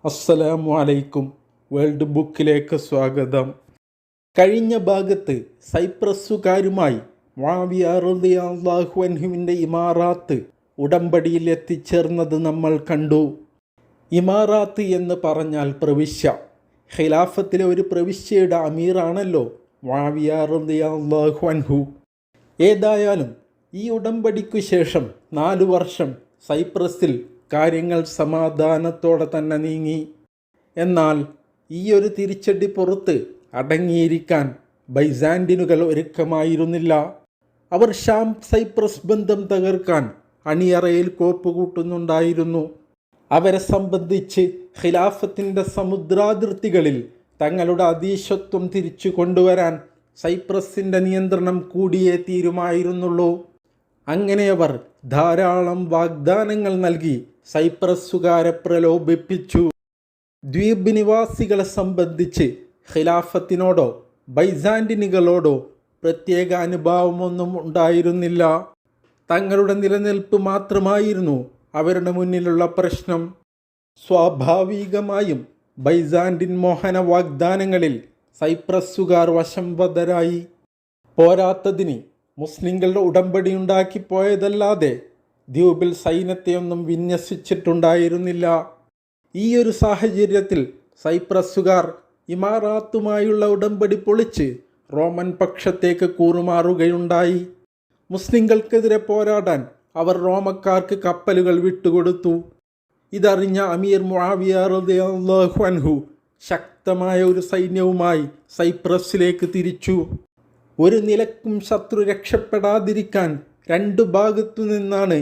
അസ്സലാമു അലൈക്കും. വേൾഡ് ബുക്കിലേക്ക് സ്വാഗതം. കഴിഞ്ഞ ഭാഗത്ത് സൈപ്രസുകാരുമായി മുആവിയ റളിയല്ലാഹു അൻഹുവിൻ്റെ ഇമാറാത്ത് ഉടമ്പടിയിൽ എത്തിച്ചേർന്നത് നമ്മൾ കണ്ടു. ഇമാറാത്ത് എന്ന് പറഞ്ഞാൽ പ്രവിശ്യ. ഖിലാഫത്തിലെ ഒരു പ്രവിശ്യയുടെ അമീറാണല്ലോ മുആവിയ റളിയല്ലാഹു അൻഹു. ഏതായാലും ഈ ഉടമ്പടിക്കു ശേഷം 4 വർഷം സൈപ്രസിൽ കാര്യങ്ങൾ സമാധാനത്തോടെ തന്നെ നീങ്ങി. എന്നാൽ ഈ ഒരു തിരിച്ചടി പുറത്ത് അടങ്ങിയിരിക്കാൻ ബൈസാൻഡിനുകൾ ഒരുക്കമായിരുന്നില്ല. അവർ ഷാം സൈപ്രസ് ബന്ധം തകർക്കാൻ അണിയറയിൽ കോപ്പുകൂട്ടുന്നുണ്ടായിരുന്നു. അവരെ സംബന്ധിച്ച് ഖിലാഫത്തിൻ്റെ സമുദ്രാതിർത്തികളിൽ തങ്ങളുടെ അധീശത്വം തിരിച്ചു കൊണ്ടുവരാൻ സൈപ്രസിൻ്റെ നിയന്ത്രണം കൂടിയേ തീരുമായിരുന്നുള്ളൂ. അങ്ങനെ അവർ ധാരാളം വാഗ്ദാനങ്ങൾ നൽകി സൈപ്രസുകാരെ പ്രലോഭിപ്പിച്ചു. ദ്വീപ് നിവാസികളെ സംബന്ധിച്ച് ഖിലാഫത്തിനോടോ ബൈസാൻഡിനുകളോടോ പ്രത്യേക അനുഭാവമൊന്നും ഉണ്ടായിരുന്നില്ല. തങ്ങളുടെ നിലനിൽപ്പ് മാത്രമായിരുന്നു അവരുടെ മുന്നിലുള്ള പ്രശ്നം. സ്വാഭാവികമായും ബൈസാൻഡിൻ മോഹന വാഗ്ദാനങ്ങളിൽ സൈപ്രസുകാർ വശംവദരായി. പോരാത്തതിന് മുസ്ലിങ്ങളുടെ ഉടമ്പടി ഉണ്ടാക്കി പോയതല്ലാതെ ദ്വീപിൽ സൈന്യത്തെയൊന്നും വിന്യസിച്ചിട്ടുണ്ടായിരുന്നില്ല. ഈ ഒരു സാഹചര്യത്തിൽ സൈപ്രസുകാർ ഇമാറാത്തുമായുള്ള ഉടമ്പടി പൊളിച്ച് റോമൻ പക്ഷത്തേക്ക് കൂറുമാറുകയുണ്ടായി. മുസ്ലിങ്ങൾക്കെതിരെ പോരാടാൻ അവർ റോമക്കാർക്ക് കപ്പലുകൾ വിട്ടുകൊടുത്തു. ഇതറിഞ്ഞ അമീർ മുആവിയ റളിയല്ലാഹു അൻഹു ശക്തമായ ഒരു സൈന്യവുമായി സൈപ്രസിലേക്ക് തിരിച്ചു. ഒരു നിലക്കും ശത്രു രക്ഷപ്പെടാതിരിക്കാൻ 2 ഭാഗത്തു നിന്നാണ്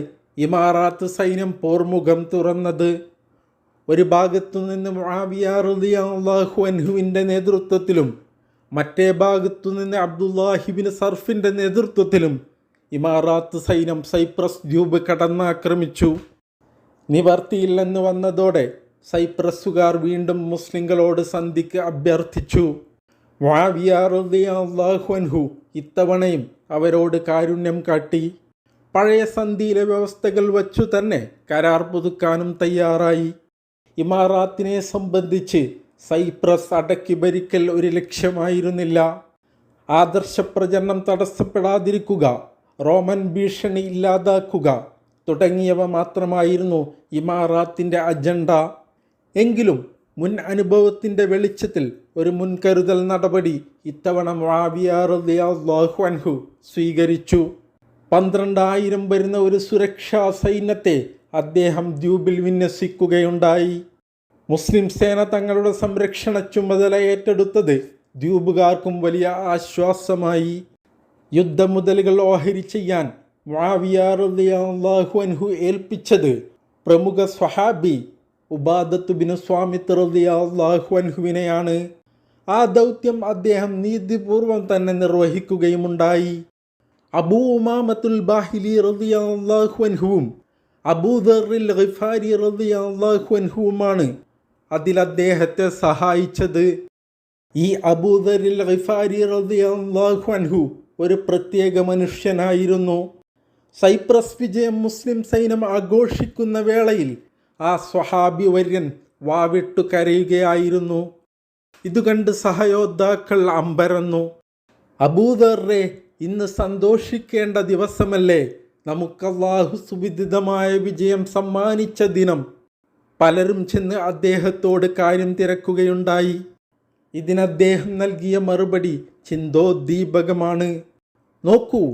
ഇമാറാത്ത് സൈന്യം പോർമുഖം തുറന്നത്. ഒരു ഭാഗത്തു നിന്ന് മുആവിയ റളിയല്ലാഹു അൻഹുവിൻ്റെ നേതൃത്വത്തിലും മറ്റേ ഭാഗത്തു നിന്ന് അബ്ദുല്ലാഹി ഇബ്നു സർഫിൻ്റെ നേതൃത്വത്തിലും ഇമാറാത്ത് സൈന്യം സൈപ്രസ് ദ്വീപ് കടന്നാക്രമിച്ചു. നിവർത്തിയില്ലെന്ന് വന്നതോടെ സൈപ്രസുകാർ വീണ്ടും മുസ്ലിങ്ങളോട് സന്ധിക്ക് അഭ്യർത്ഥിച്ചു. മുആവിയ റളിയല്ലാഹു അൻഹു ഇത്തവണയും അവരോട് കാരുണ്യം കാട്ടി. പഴയ സന്ധിയിലെ വ്യവസ്ഥകൾ വച്ചു തന്നെ കരാർ പുതുക്കാനും തയ്യാറായി. ഇമാറാത്തിനെ സംബന്ധിച്ച് സൈപ്രസ് അടക്കി ഭരിക്കൽ ഒരു ലക്ഷ്യമായിരുന്നില്ല. ആദർശപ്രചരണം തടസ്സപ്പെടാതിരിക്കുക, റോമൻ ഭീഷണി ഇല്ലാതാക്കുക തുടങ്ങിയവ മാത്രമായിരുന്നു ഇമാറാത്തിൻ്റെ അജണ്ട. എങ്കിലും മുൻ അനുഭവത്തിൻ്റെ വെളിച്ചത്തിൽ ഒരു മുൻകരുതൽ നടപടി ഇത്തവണ മുആവിയ റളിയല്ലാഹു അൻഹു സ്വീകരിച്ചു. 12,000 വരുന്ന ഒരു സുരക്ഷാ സൈന്യത്തെ അദ്ദേഹം ദ്വീപിൽ വിന്യസിക്കുകയുണ്ടായി. മുസ്ലിം സേന തങ്ങളുടെ സംരക്ഷണ ചുമതല ഏറ്റെടുത്തത് ദ്വീപുകാർക്കും വലിയ ആശ്വാസമായി. യുദ്ധമുതലുകൾ ഓഹരി ചെയ്യാൻ മുആവിയ റളിയല്ലാഹു അൻഹു ഏൽപ്പിച്ചത് പ്രമുഖ സ്വഹാബി ഉബാദത്ത് ബിനു സ്വാമിത്ത് റളിയല്ലാഹു അൻഹുവിനെയാണ്. ആ ദൗത്യം അദ്ദേഹം നീതിപൂർവം തന്നെ നിർവഹിക്കുകയുമുണ്ടായി. അബൂ ഉമാമത്തുൽ ബാഹിലി റളിയല്ലാഹു അൻഹുവും അബൂദറിൽ ഗിഫാരി റളിയല്ലാഹു അൻഹുവുമാണ് അതിൽ അദ്ദേഹത്തെ സഹായിച്ചത്. ഈ അബൂദറിൽ ഗിഫാരി റളിയല്ലാഹു അൻഹു ഒരു പ്രത്യേക മനുഷ്യനായിരുന്നു. സൈപ്രസ് വിജയം മുസ്ലിം സൈന്യം ആഘോഷിക്കുന്ന വേളയിൽ ആ സ്വഹാബി വര്യൻ വാവിട്ടു കരയുകയായിരുന്നു. ഇതുകണ്ട് സഹയോദ്ധാക്കൾ അമ്പരന്നു. അബൂദർറെ, ഇന്ന് സന്തോഷിക്കേണ്ട ദിവസമല്ലേ, നമുക്കല്ലാഹു സുവിദിതമായ വിജയം സമ്മാനിച്ച ദിനം. പലരും ചെന്ന് അദ്ദേഹത്തോട് കാര്യം തിരക്കുകയുണ്ടായി. ഇതിനദ്ദേഹം നൽകിയ മറുപടി ചിന്തോദ്ദീപകമാണ്. നോക്കൂ,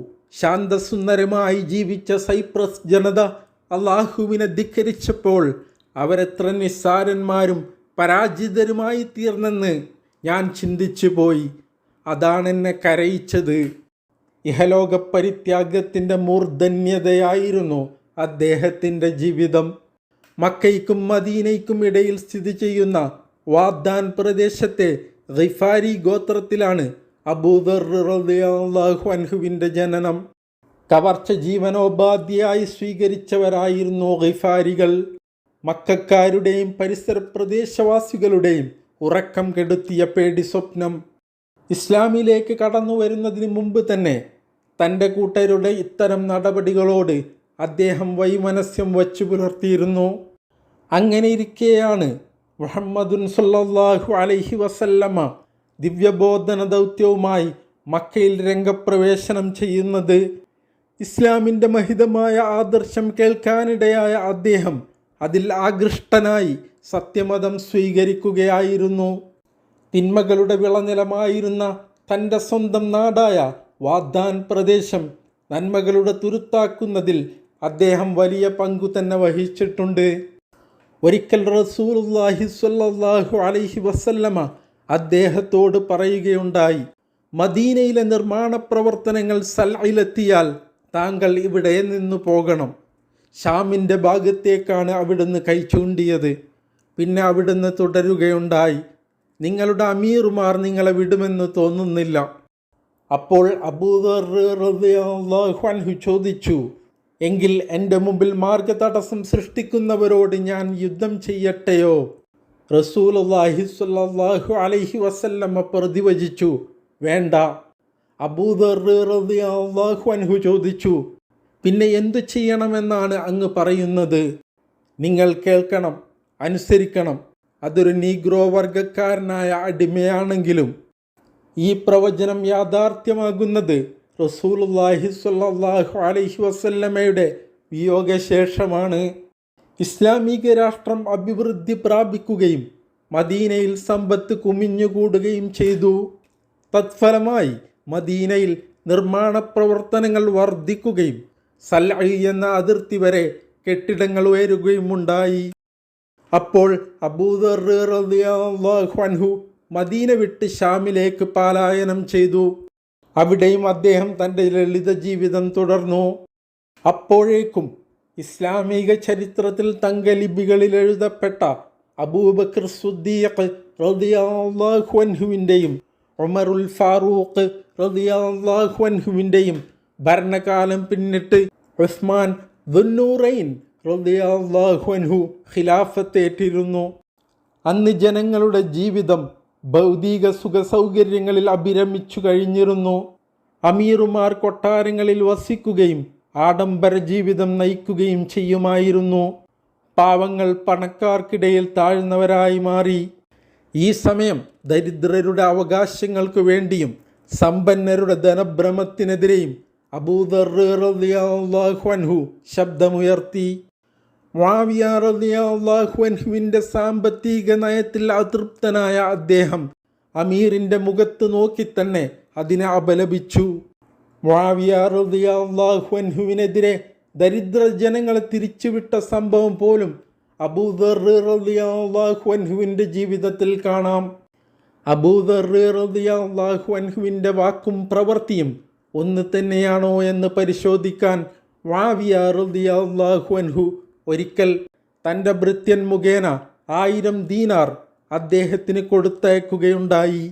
ശാന്തസുന്ദരമായി ജീവിച്ച സൈപ്രസ് ജനത അള്ളാഹുവിനെ ധിക്കരിച്ചപ്പോൾ അവരെത്ര നിസ്സാരന്മാരും പരാജിതരുമായി തീർന്നെന്ന് ഞാൻ ചിന്തിച്ചു പോയി. അതാണെന്നെ കരയിച്ചത്. ഇഹലോക പരിത്യാഗത്തിൻ്റെ മൂർധന്യതയായിരുന്നു അദ്ദേഹത്തിൻ്റെ ജീവിതം. മക്കയ്ക്കും മദീനയ്ക്കും ഇടയിൽ സ്ഥിതി ചെയ്യുന്ന വാദ്ദാൻ പ്രദേശത്തെ ഗിഫാരി ഗോത്രത്തിലാണ് അബൂദർ റളിയല്ലാഹു അൻഹുവിൻ്റെ ജനനം. കവർച്ച ജീവനോപാധിയായി സ്വീകരിച്ചവരായിരുന്നു ഗിഫാരികൾ. മക്കക്കാരുടെയും പരിസര പ്രദേശവാസികളുടെയും ഉറക്കം കെടുത്തിയ പേടി സ്വപ്നം. ഇസ്ലാമിലേക്ക് കടന്നു വരുന്നതിന് മുമ്പ് തന്നെ തൻ്റെ കൂട്ടരുടെ ഇത്തരം നടപടികളോട് അദ്ദേഹം വൈമനസ്യം വച്ചു പുലർത്തിയിരുന്നു. അങ്ങനെയിരിക്കെയാണ് മുഹമ്മദുൻ സല്ലല്ലാഹു അലൈഹി വസല്ലമ ദിവ്യബോധന ദൗത്യവുമായി മക്കയിൽ രംഗപ്രവേശനം ചെയ്യുന്നത്. ഇസ്ലാമിൻ്റെ മഹിതമായ ആദർശം കേൾക്കാനിടയായ അദ്ദേഹം അതിൽ ആകൃഷ്ടനായി സത്യമതം സ്വീകരിക്കുകയായിരുന്നു. തിന്മകളുടെ വിളനിലമായിരുന്ന തൻ്റെ സ്വന്തം നാടായ വാഗ്ദാൻ പ്രദേശം നന്മകളുടെ തുരുത്താക്കുന്നതിൽ അദ്ദേഹം വലിയ പങ്കു തന്നെ വഹിച്ചിട്ടുണ്ട്. ഒരിക്കൽ റസൂലുള്ളാഹി സ്വല്ലല്ലാഹു അലൈഹി വസല്ലമ അദ്ദേഹത്തോട് പറയുകയുണ്ടായി, മദീനയിലെ നിർമ്മാണ പ്രവർത്തനങ്ങൾ സൽഇലെത്തിയാൽ താങ്കൾ ഇവിടെ നിന്നു പോകണം. ഷാമിൻ്റെ ഭാഗത്തേക്കാണ് അവിടുന്ന് കൈ ചൂണ്ടിയത്. പിന്നെ അവിടുന്ന് തുടരുകയുണ്ടായി, നിങ്ങളുടെ അമീറുമാർ നിങ്ങളെ വിടുമെന്ന് തോന്നുന്നില്ല. അപ്പോൾ അബൂദർ റളിയല്ലാഹു അൻഹു ചോദിച്ചു, എങ്കിൽ എൻ്റെ മുമ്പിൽ മാർഗതടസ്സം സൃഷ്ടിക്കുന്നവരോട് ഞാൻ യുദ്ധം ചെയ്യട്ടെയോ? റസൂലുള്ളാഹി സ്വല്ലല്ലാഹു അലൈഹി വസല്ലമ പ്രതിവചിച്ചു, വേണ്ട. അബൂദർ റളിയല്ലാഹു അൻഹു ചോദിച്ചു, പിന്നെ എന്തു ചെയ്യണമെന്നാണ് അങ്ങ് പറയുന്നത്? നിങ്ങൾ കേൾക്കണം, അനുസരിക്കണം. അതൊരു നീഗ്രോ വർഗക്കാരനായ അടിമയാണെങ്കിലും. ഈ പ്രവചനം യാഥാർത്ഥ്യമാകുന്നത് റസൂലുള്ളാഹി സ്വല്ലല്ലാഹു അലൈഹി വസല്ലമയുടെ വിയോഗശേഷമാണ്. ഇസ്ലാമിക രാഷ്ട്രം അഭിവൃദ്ധി പ്രാപിക്കുകയും മദീനയിൽ സമ്പത്ത് കുമിഞ്ഞുകൂടുകയും ചെയ്തു. തത്ഫലമായി മദീനയിൽ നിർമ്മാണ പ്രവർത്തനങ്ങൾ വർദ്ധിക്കുകയും സൽഇ എന്ന അതിർത്തി വരെ കെട്ടിടങ്ങൾ ഉയരുകയുമുണ്ടായി. അപ്പോൾ അബൂദർ റളിയല്ലാഹു അൻഹു മദീന വിട്ട് ഷാമിലേക്ക് പലായനം ചെയ്തു. അവിടെയും അദ്ദേഹം തൻ്റെ ലളിത ജീവിതം തുടർന്നു. അപ്പോഴേക്കും ഇസ്ലാമിക ചരിത്രത്തിൽ തങ്കലിപികളിൽ എഴുതപ്പെട്ട അബൂബക്കർ സിദ്ദീഖ് റളിയല്ലാഹു അൻഹുവിൻ്റെയും ഉമറുൽ ഫാറൂഖ് റളിയല്ലാഹു അൻഹുവിൻ്റെയും ഭരണകാലം പിന്നിട്ട് ഉസ്മാൻ ദുന്നൂറൈൻ റളിയല്ലാഹു അൻഹു ഖിലാഫത്തേറ്റിരുന്നു. അന്ന് ജനങ്ങളുടെ ജീവിതം ഭൗതിക സുഖ സൗകര്യങ്ങളിൽ അഭിരമിച്ചു കഴിഞ്ഞിരുന്നു. അമീറുമാർ കൊട്ടാരങ്ങളിൽ വസിക്കുകയും ആഡംബര ജീവിതം നയിക്കുകയും ചെയ്യുമായിരുന്നു. പാവങ്ങൾ പണക്കാർക്കിടയിൽ താഴ്ന്നവരായി മാറി. ഈ സമയം ദരിദ്രരുടെ അവകാശങ്ങൾക്ക് വേണ്ടിയും സമ്പന്നരുടെ ധനഭ്രമത്തിനെതിരെയും അബൂദർ റളിയല്ലാഹു അൻഹു ശബ്ദമുയർത്തി. മുആവിയ റളിയല്ലാഹു അൻഹുവിൻ്റെ സാമ്പത്തിക നയത്തിൽ അതൃപ്തനായ അദ്ദേഹം അമീറിൻ്റെ മുഖത്ത് നോക്കി തന്നെ അതിനെ അപലപിച്ചു. മുആവിയ റളിയല്ലാഹു അൻഹുവിനെതിരെ ദരിദ്ര ജനങ്ങളെ തിരിച്ചുവിട്ട സംഭവം പോലും അബൂദർ റളിയല്ലാഹു അൻഹുവിൻ്റെ ജീവിതത്തിൽ കാണാം. അബൂദർ റളിയല്ലാഹു അൻഹുവിൻ്റെ വാക്കും പ്രവൃത്തിയും ഒന്ന് തന്നെയാണോ എന്ന് പരിശോധിക്കാൻ മുആവിയ റളിയല്ലാഹു അൻഹു ഒരിക്കൽ തൻ്റെ ഭൃത്യൻ മുഖേന 1000 ദീനാർ അദ്ദേഹത്തിന് കൊടുത്തയക്കുകയുണ്ടായി.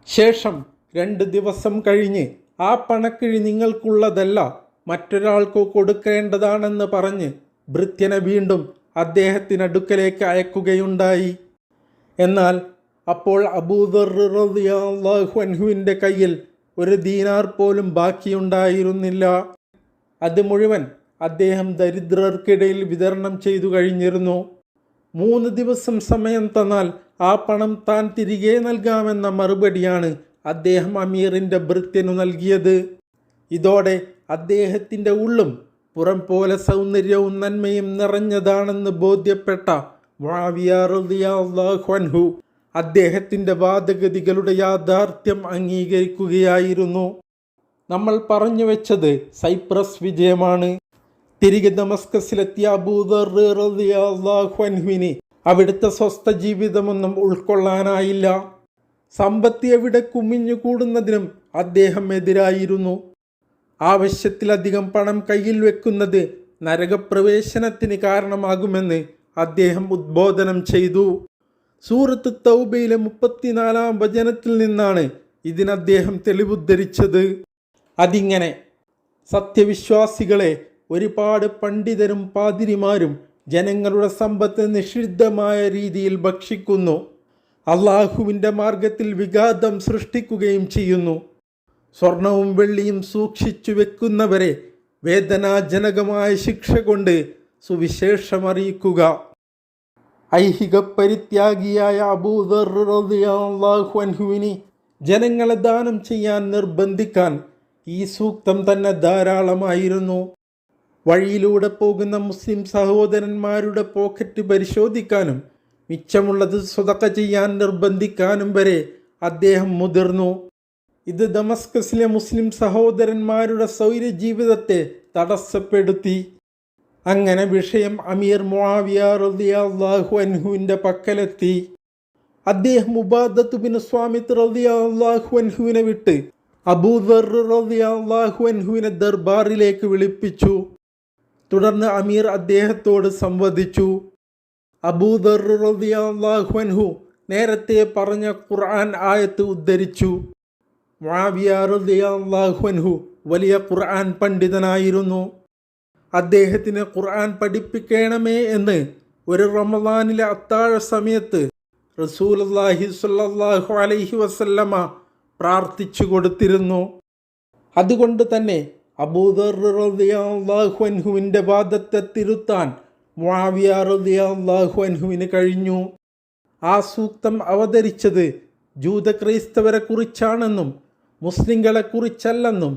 ശേഷം 2 ദിവസം കഴിഞ്ഞ് ആ പണക്കിഴി നിങ്ങൾക്കുള്ളതല്ല, മറ്റൊരാൾക്ക് കൊടുക്കേണ്ടതാണെന്ന് പറഞ്ഞ് ഭൃത്യനെ വീണ്ടും അദ്ദേഹത്തിനടുക്കലേക്ക് അയക്കുകയുണ്ടായി. എന്നാൽ അപ്പോൾ അബൂദർ റളിയല്ലാഹു അൻഹുവിൻ്റെ കയ്യിൽ 1 ദീനാർ പോലും ബാക്കിയുണ്ടായിരുന്നില്ല. അത് മുഴുവൻ അദ്ദേഹം ദരിദ്രർക്കിടയിൽ വിതരണം ചെയ്തു കഴിഞ്ഞിരുന്നു. 3 ദിവസം സമയം തന്നാൽ ആ പണം താൻ തിരികെ നൽകാമെന്ന മറുപടിയാണ് അദ്ദേഹം അമീറിൻ്റെ ഭൃത്യനു നൽകിയത്. ഇതോടെ അദ്ദേഹത്തിൻ്റെ ഉള്ളും പുറം പോലെ സൗന്ദര്യവും നന്മയും നിറഞ്ഞതാണെന്ന് ബോധ്യപ്പെട്ട മുആവിയ റളിയല്ലാഹു അൻഹു അദ്ദേഹത്തിൻ്റെ വാദഗതികളുടെ യാഥാർത്ഥ്യം അംഗീകരിക്കുകയായിരുന്നു. നമ്മൾ പറഞ്ഞു വെച്ചത് സൈപ്രസ് വിജയമാണ്. തിരികെ ദമസ്കസിലെത്തിയ അബൂദർ റളിയല്ലാഹു അൻഹുവിന് അവിടുത്തെ സ്വസ്ഥ ജീവിതമൊന്നും ഉൾക്കൊള്ളാനായില്ല. സമ്പത്ത് എവിടെ കുമിഞ്ഞുകൂടുന്നതിനും അദ്ദേഹം എതിരായിരുന്നു. ആവശ്യത്തിലധികം പണം കയ്യിൽ വെക്കുന്നത് നരകപ്രവേശനത്തിന് കാരണമാകുമെന്ന് അദ്ദേഹം ഉദ്ബോധനം ചെയ്തു. സൂറത്ത് തൗബയിലെ 34-ാം വചനത്തിൽ നിന്നാണ് ഇതിന് അദ്ദേഹം തെളിവുദ്ധരിച്ചത്. അതിങ്ങനെ, സത്യവിശ്വാസികളെ, ഒരുപാട് പണ്ഡിതരും പാതിരിമാരും ജനങ്ങളുടെ സമ്പത്ത് നിഷിദ്ധമായ രീതിയിൽ ഭക്ഷിക്കുന്നു, അള്ളാഹുവിൻ്റെ മാർഗത്തിൽ വിഘാതം സൃഷ്ടിക്കുകയും ചെയ്യുന്നു. സ്വർണവും വെള്ളിയും സൂക്ഷിച്ചു വെക്കുന്നവരെ വേദനാജനകമായ ശിക്ഷ കൊണ്ട് സുവിശേഷമറിയിക്കുക. ഐഹിക പരിത്യാഗിയായ അബൂദർ റളിയല്ലാഹു അൻഹുവിന് ജനങ്ങളെ ദാനം ചെയ്യാൻ നിർബന്ധിക്കാൻ ഈ സൂക്തം തന്നെ ധാരാളമായിരുന്നു. വഴിയിലൂടെ പോകുന്ന മുസ്ലിം സഹോദരന്മാരുടെ പോക്കറ്റ് പരിശോധിക്കാനും മിച്ചമുള്ളത് സ്വതക്ക ചെയ്യാൻ നിർബന്ധിക്കാനും വരെ അദ്ദേഹം മുതിർന്നു. ഇത് ദമസ്കസിലെ മുസ്ലിം സഹോദരന്മാരുടെ സൗര ജീവിതത്തെ തടസ്സപ്പെടുത്തി. അങ്ങനെ വിഷയം അമീർ മുആവിയ റളിയല്ലാഹു അൻഹുവിൻ്റെ പക്കലെത്തി. അദ്ദേഹം ഉബാദത്ത് ബിൻ സ്വാമിത് റളിയല്ലാഹു അൻഹുവിനെ വിട്ട് അബൂദർ റളിയല്ലാഹു അൻഹുവിനെ ദർബാറിലേക്ക് വിളിപ്പിച്ചു. തുടർന്ന് അമീർ അദ്ദേഹത്തോട് സംവദിച്ചു. അബൂദർ റളിയല്ലാഹു അൻഹു നേരത്തെ പറഞ്ഞ ഖുർആൻ ആയത്ത് ഉദ്ധരിച്ചു. മുആവിയ റളിയല്ലാഹു അൻഹു വലിയ ഖുർആൻ പണ്ഡിതനായിരുന്നു. അദ്ദേഹത്തിന് ഖുർആൻ പഠിപ്പിക്കണമേ എന്ന് ഒരു റമദാനിലെ അത്താഴ സമയത്ത് റസൂലുള്ളാഹി സ്വല്ലല്ലാഹു അലൈഹി വസല്ലമ പ്രാർത്ഥിച്ചു കൊടുത്തിരുന്നു. അതുകൊണ്ട് തന്നെ അബൂദർ റളിയല്ലാഹു അൻഹുവിൻ്റെ വാദത്തെ തിരുത്താൻ മുആവിയ റളിയല്ലാഹു അൻഹുവിന് കഴിഞ്ഞു. ആ സൂക്തം അവതരിച്ചത് ജൂതക്രൈസ്തവരെ കുറിച്ചാണെന്നും മുസ്ലിങ്ങളെ കുറിച്ചല്ലെന്നും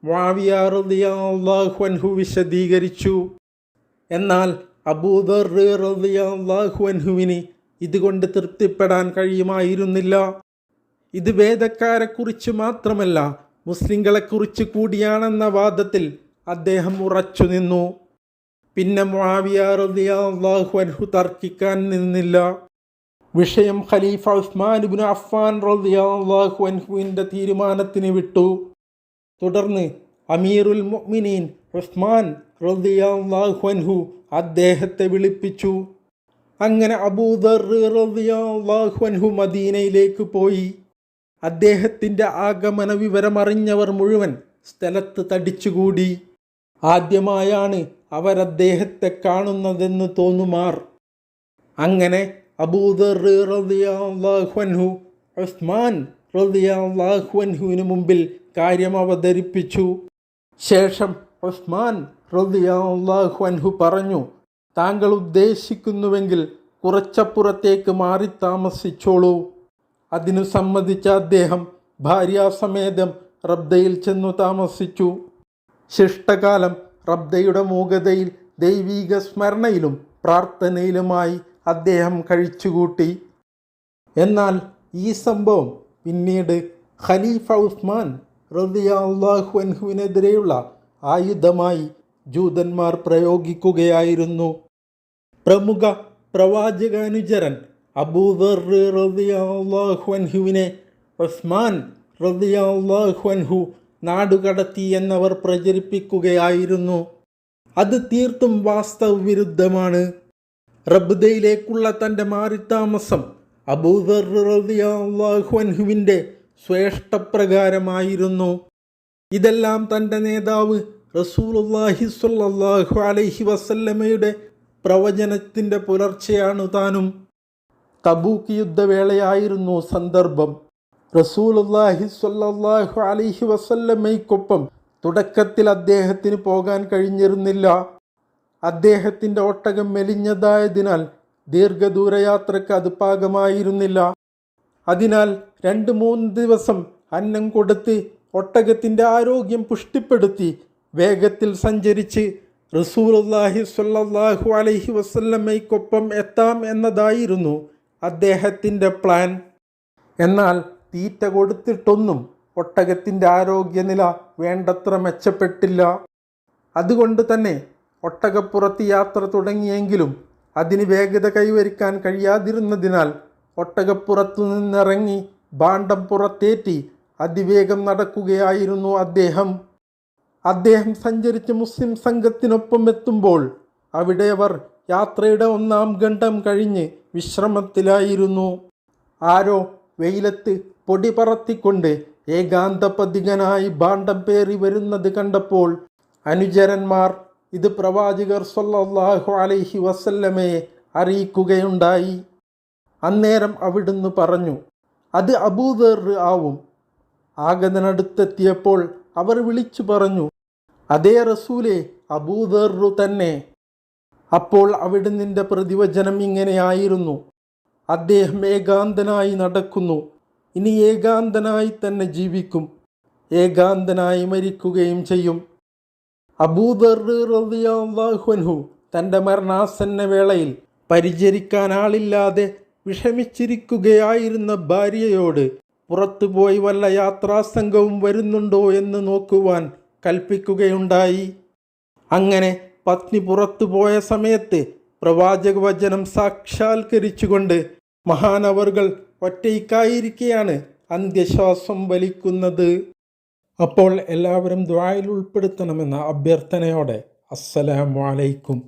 മുആവിയ റളിയല്ലാഹു അൻഹു വിശദീകരിച്ചു. എന്നാൽ അബൂദർ റളിയല്ലാഹു അൻഹുവിന് ഇതുകൊണ്ട് തൃപ്തിപ്പെടാൻ കഴിയുമായിരുന്നില്ല. ഇത് വേദക്കാരെക്കുറിച്ച് മാത്രമല്ല മുസ്ലിങ്ങളെക്കുറിച്ച് കൂടിയാണെന്ന വാദത്തിൽ അദ്ദേഹം ഉറച്ചു നിന്നു. പിന്നെ മുആവിയ റളിയല്ലാഹു അൻഹു തർക്കിക്കാൻ നിന്നില്ല. വിഷയം ഖലീഫ ഉസ്മാൻ ഇബ്നു അഫ്ഫാൻ റളിയല്ലാഹു അൻഹുവിൻ്റെ തീരുമാനത്തിന് വിട്ടു. തുടർന്ന് അമീറുൽ മുഅ്മിനീൻ ഉസ്മാൻ റളിയല്ലാഹു അൻഹു അദ്ദേഹത്തെ വിളിപ്പിച്ചു. അങ്ങനെ അബൂദർ റളിയല്ലാഹു അൻഹു മദീനയിലേക്ക് പോയി. അദ്ദേഹത്തിൻ്റെ ആഗമന വിവരമറിഞ്ഞവർ മുഴുവൻ സ്ഥലത്ത് തടിച്ചുകൂടി. ആദ്യമായാണ് അവരദ്ദേഹത്തെ കാണുന്നതെന്ന് തോന്നുമാർ. അങ്ങനെ അബൂദർ റളിയല്ലാഹു അൻഹു ഉസ്മാൻ റളിയല്ലാഹു അൻഹുവിന് മുമ്പിൽ കാര്യം അവതരിപ്പിച്ചു. ശേഷം ഉസ്മാൻ റളിയല്ലാഹു അൻഹു പറഞ്ഞു, താങ്കൾ ഉദ്ദേശിക്കുന്നുവെങ്കിൽ കുറച്ചപ്പുറത്തേക്ക് മാറി താമസിച്ചോളൂ. അതിനു സമ്മതിച്ച അദ്ദേഹം ഭാര്യാസമേതം റബ്ദയിൽ ചെന്നു താമസിച്ചു. ശിഷ്ടകാലം റബ്ദയുടെ മൂകതയിൽ ദൈവീക സ്മരണയിലും പ്രാർത്ഥനയിലുമായി അദ്ദേഹം കഴിച്ചുകൂട്ടി. എന്നാൽ ഈ സംഭവം പിന്നീട് ഖലീഫ ഉസ്മാൻ റളിയല്ലാഹു അൻഹുവിനെതിരെയുള്ള ആയുധമായി ജൂതന്മാർ പ്രയോഗിക്കുകയായിരുന്നു. പ്രമുഖ പ്രവാചകാനുചരൻ അബൂദർ റളിയല്ലാഹു അൻഹുവിനെ ഉസ്മാൻ റളിയല്ലാഹു അൻഹു നാടുകടത്തി എന്നവർ പ്രചരിപ്പിക്കുകയായിരുന്നു. അത് തീർത്തും വാസ്തവവിരുദ്ധമാണ്. റബ്ദയിലേക്കുള്ള തൻ്റെ മാറിത്താമസം അബൂദർ റളിയല്ലാഹു അൻഹുവിൻ്റെ സ്വേഷ്ടപ്രകാരമായിരുന്നു. ഇതെല്ലാം തൻ്റെ നേതാവ് റസൂലുള്ളാഹി സ്വല്ലല്ലാഹു അലൈഹി വസല്ലമയുടെ പ്രവചനത്തിൻ്റെ പുലർച്ചെയാണു താനും. തബൂക്ക് യുദ്ധവേളയായിരുന്നു സന്ദർഭം. റസൂലുള്ളാഹി സ്വല്ലല്ലാഹു അലൈഹി വസല്ലമയ്ക്കൊപ്പം തുടക്കത്തിൽ അദ്ദേഹത്തിന് പോകാൻ കഴിഞ്ഞിരുന്നില്ല. അദ്ദേഹത്തിൻ്റെ ഒട്ടകം മെലിഞ്ഞതായതിനാൽ ദീർഘദൂരയാത്രയ്ക്ക് അത് പാകമായിരുന്നില്ല. അതിനാൽ 2-3 ദിവസം അന്നം കൊടുത്ത് ഒട്ടകത്തിൻ്റെ ആരോഗ്യം പുഷ്ടിപ്പെടുത്തി വേഗത്തിൽ സഞ്ചരിച്ച് റസൂലുള്ളാഹി സ്വല്ലല്ലാഹു അലൈഹി വസല്ലമയ്ക്കൊപ്പം എത്താം എന്നതായിരുന്നു അദ്ദേഹത്തിൻ്റെ പ്ലാൻ. എന്നാൽ തീറ്റ കൊടുത്തിട്ടൊന്നും ഒട്ടകത്തിൻ്റെ ആരോഗ്യനില വേണ്ടത്ര മെച്ചപ്പെട്ടില്ല. അതുകൊണ്ട് തന്നെ ഒട്ടകപ്പുറത്ത് യാത്ര തുടങ്ങിയെങ്കിലും അതിന് വേഗത കൈവരിക്കാൻ കഴിയാതിരുന്നതിനാൽ ഒട്ടകപ്പുറത്തു നിന്നിറങ്ങി ഭാണ്ഡം പുറത്തേറ്റി അതിവേഗം നടക്കുകയായിരുന്നു അദ്ദേഹം സഞ്ചരിച്ച് മുസ്ലിം സംഘത്തിനൊപ്പം എത്തുമ്പോൾ അവിടെ അവർ യാത്രയുടെ 1-ാം ഘട്ടം കഴിഞ്ഞ് വിശ്രമത്തിലായിരുന്നു. ആരോ വെയിലത്ത് പൊടി പറത്തിക്കൊണ്ട് ഏകാന്തപതികനായി ഭാണ്ഡം പേറി വരുന്നത് കണ്ടപ്പോൾ അനുചരന്മാർ ഇത് പ്രവാചകർ സ്വല്ലല്ലാഹു അലൈഹി വസല്ലമയെ അറിയിക്കുകയുണ്ടായി. അന്നേരം അവിടുന്ന് പറഞ്ഞു, അത് അബൂദർ ആവും. ആഗതനടുത്തെത്തിയപ്പോൾ അവർ വിളിച്ചു പറഞ്ഞു, അതേ റസൂലേ, അബൂദർ തന്നെ. അപ്പോൾ അവിടുന്നിൻ്റെ പ്രതിവചനം ഇങ്ങനെയായിരുന്നു: അദ്ദേഹം ഏകാന്തനായി നടക്കുന്നു, ഇനി ഏകാന്തനായി തന്നെ ജീവിക്കും, ഏകാന്തനായി മരിക്കുകയും ചെയ്യും. അബൂദർ റളിയല്ലാഹു അൻഹു തൻ്റെ മരണാസന്ന വേളയിൽ പരിചരിക്കാൻ ആളില്ലാതെ വിഷമിച്ചിരിക്കുകയായിരുന്ന ഭാര്യയോട് പുറത്തുപോയി വല്ല യാത്രാസംഘവും വരുന്നുണ്ടോ എന്ന് നോക്കുവാൻ കൽപ്പിക്കുകയുണ്ടായി. അങ്ങനെ പത്നി പുറത്തുപോയ സമയത്ത് പ്രവാചക വചനം സാക്ഷാത്കരിച്ചുകൊണ്ട് മഹാനവർകൾ ഒറ്റയ്ക്കായിരിക്കെയാണ് അന്ത്യശ്വാസം വലിക്കുന്നത്. അപ്പോൾ എല്ലാവരും ദുആയിൽ ഉൾപ്പെടുത്തണമെന്ന അഭ്യർത്ഥനയോടെ അസ്സലാമു അലൈക്കും.